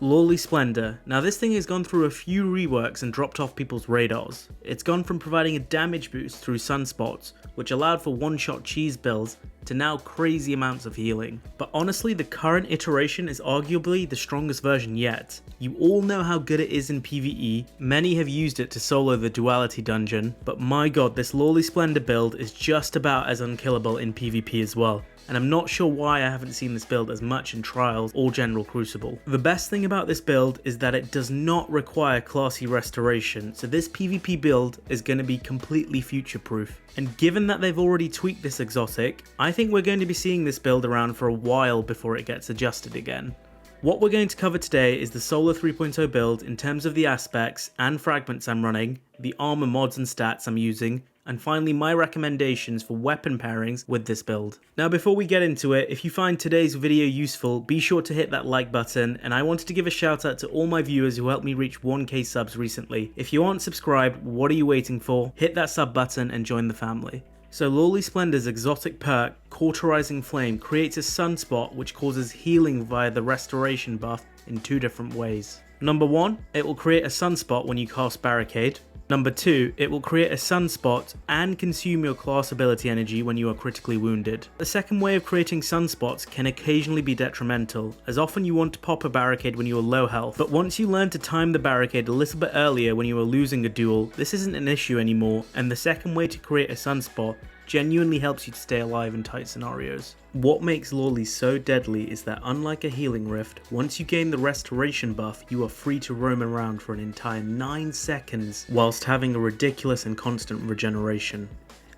Loreley Splendor. Now this thing has gone through a few reworks and dropped off people's radars. It's gone from providing a damage boost through sunspots, which allowed for one-shot cheese builds, to now crazy amounts of healing. But honestly, the current iteration is arguably the strongest version yet. You all know how good it is in PvE, many have used it to solo the duality dungeon, but my god, this Loreley Splendor build is just about as unkillable in PvP as well. And I'm not sure why I haven't seen this build as much in Trials or General Crucible. The best thing about this build is that it does not require classy restoration, so this PvP build is going to be completely future proof. And given that they've already tweaked this exotic, I think we're going to be seeing this build around for a while before it gets adjusted again. What we're going to cover today is the Solar 3.0 build in terms of the aspects and fragments I'm running, the armor mods and stats I'm using, and finally my recommendations for weapon pairings with this build. Now before we get into it, if you find today's video useful, be sure to hit that like button, and I wanted to give a shout out to all my viewers who helped me reach 1k subs recently. If you aren't subscribed, what are you waiting for? Hit that sub button and join the family. So Loreley Splendor's exotic perk, Cauterizing Flame, creates a sunspot which causes healing via the restoration buff in two different ways. Number 1, it will create a sunspot when you cast Barricade. Number 2, it will create a sunspot and consume your class ability energy when you are critically wounded. The second way of creating sunspots can occasionally be detrimental, as often you want to pop a barricade when you are low health, but once you learn to time the barricade a little bit earlier when you are losing a duel, this isn't an issue anymore, and the second way to create a sunspot genuinely helps you to stay alive in tight scenarios. What makes Loreley so deadly is that unlike a healing rift, once you gain the restoration buff, you are free to roam around for an entire 9 seconds whilst having a ridiculous and constant regeneration.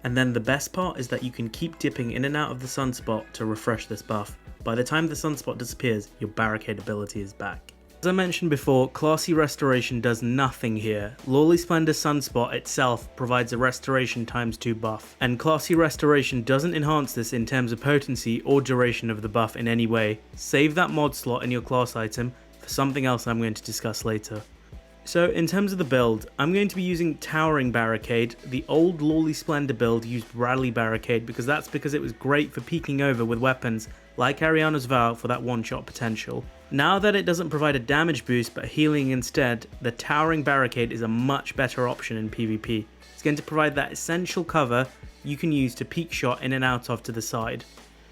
And then the best part is that you can keep dipping in and out of the sunspot to refresh this buff. By the time the sunspot disappears, your barricade ability is back. As I mentioned before, classy restoration does nothing here. Loreley Splendor's sunspot itself provides a restoration ×2 buff, and classy restoration doesn't enhance this in terms of potency or duration of the buff in any way. Save that mod slot in your class item for something else I'm going to discuss later. So in terms of the build, I'm going to be using Towering Barricade. The old Loreley Splendor build used Rally Barricade because it was great for peeking over with weapons like Ariana's Vow for that one-shot potential. Now that it doesn't provide a damage boost but healing instead, the Towering Barricade is a much better option in PvP. It's going to provide that essential cover you can use to peek shot in and out of to the side.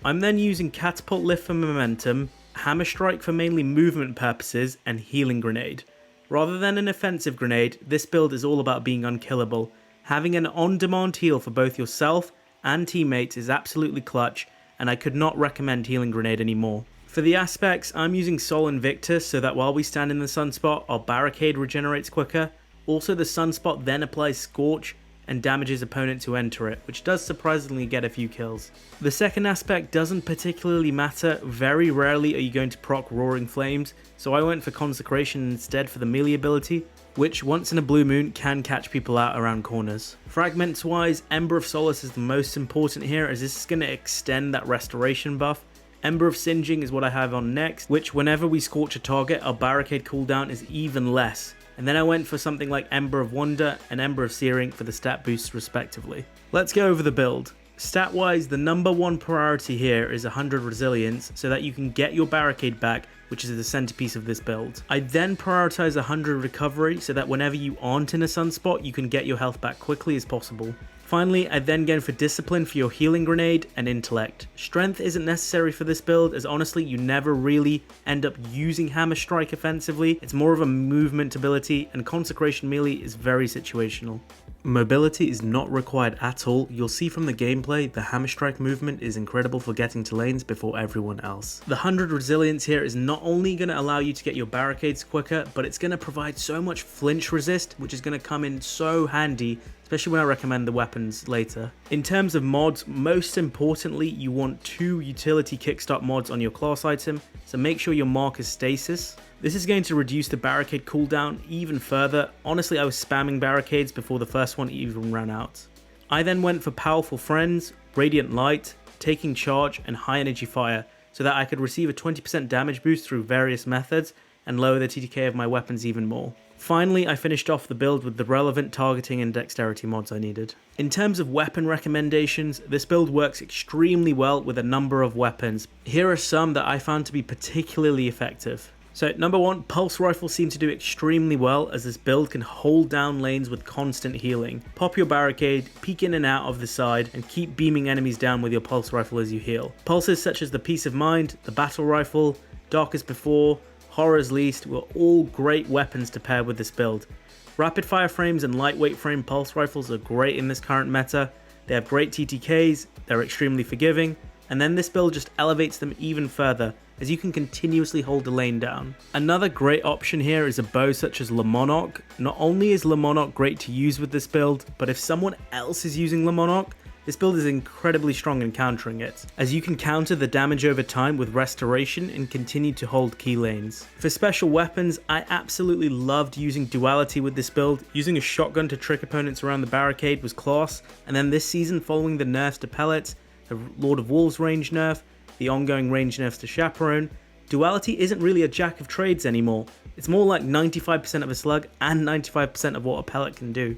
I'm then using Catapult Lift for momentum, Hammer Strike for mainly movement purposes, and Healing Grenade. Rather than an offensive grenade, this build is all about being unkillable. Having an on-demand heal for both yourself and teammates is absolutely clutch, and I could not recommend Healing Grenade anymore. For the aspects, I'm using Sol Invictus so that while we stand in the sunspot, our barricade regenerates quicker. Also, the sunspot then applies Scorch and damages opponents who enter it, which does surprisingly get a few kills. The second aspect doesn't particularly matter. Very rarely are you going to proc Roaring Flames, so I went for Consecration instead for the melee ability, which once in a blue moon can catch people out around corners. Fragments wise, Ember of Solace is the most important here, as this is going to extend that restoration buff. Ember of Singeing is what I have on next, which whenever we scorch a target, our barricade cooldown is even less. And then I went for something like Ember of Wonder and Ember of Searing for the stat boosts respectively. Let's go over the build. Stat wise, the number 1 priority here is 100 resilience so that you can get your barricade back, which is the centerpiece of this build. I then prioritize 100 recovery so that whenever you aren't in a sunspot, you can get your health back quickly as possible. Finally, I then go for Discipline for your Healing Grenade and Intellect. Strength isn't necessary for this build, as honestly you never really end up using Hammer Strike offensively. It's more of a movement ability, and Consecration melee is very situational. Mobility is not required at all. You'll see from the gameplay, the Hammer Strike movement is incredible for getting to lanes before everyone else. The 100 resilience here is not only going to allow you to get your barricades quicker, but it's going to provide so much flinch resist, which is going to come in so handy, especially when I recommend the weapons later. In terms of mods, most importantly, you want 2 utility kickstart mods on your class item, so make sure your mark is stasis. This is going to reduce the barricade cooldown even further. Honestly, I was spamming barricades before the first one even ran out. I then went for Powerful Friends, Radiant Light, Taking Charge, and High Energy Fire, so that I could receive a 20% damage boost through various methods and lower the TTK of my weapons even more. Finally, I finished off the build with the relevant targeting and dexterity mods I needed. In terms of weapon recommendations, this build works extremely well with a number of weapons. Here are some that I found to be particularly effective. So number 1, pulse rifles seem to do extremely well as this build can hold down lanes with constant healing. Pop your barricade, peek in and out of the side, and keep beaming enemies down with your pulse rifle as you heal. Pulses such as the Peace of Mind, the Battle Rifle, Darkest Before, Horror's Least were all great weapons to pair with this build. Rapid fire frames and lightweight frame pulse rifles are great in this current meta. They have great TTKs, they're extremely forgiving, and then this build just elevates them even further, as you can continuously hold the lane down. Another great option here is a bow such as Le Monarch. Not only is Le Monarch great to use with this build, but if someone else is using Le Monarch, this build is incredibly strong in countering it, as you can counter the damage over time with restoration and continue to hold key lanes. For special weapons, I absolutely loved using duality with this build. Using a shotgun to trick opponents around the barricade was class, and then this season following the nerfs to pellets, the Lord of Wolves range nerf, the ongoing range nerfs to Chaperone, duality isn't really a jack of trades anymore. It's more like 95% of a slug and 95% of what a pellet can do.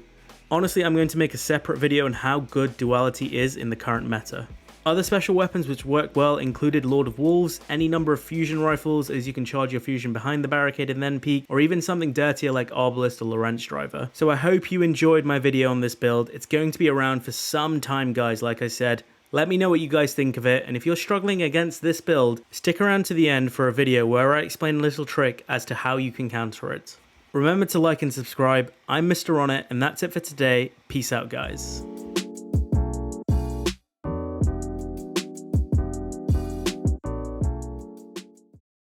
Honestly, I'm going to make a separate video on how good duality is in the current meta. Other special weapons which work well included Lord of Wolves, any number of fusion rifles as you can charge your fusion behind the barricade and then peek, or even something dirtier like Arbalist or Lorentz Driver. So I hope you enjoyed my video on this build. It's going to be around for some time, guys, like I said. Let me know what you guys think of it, and if you're struggling against this build, stick around to the end for a video where I explain a little trick as to how you can counter it. Remember to like and subscribe. I'm Mr. On It, and that's it for today. Peace out, guys.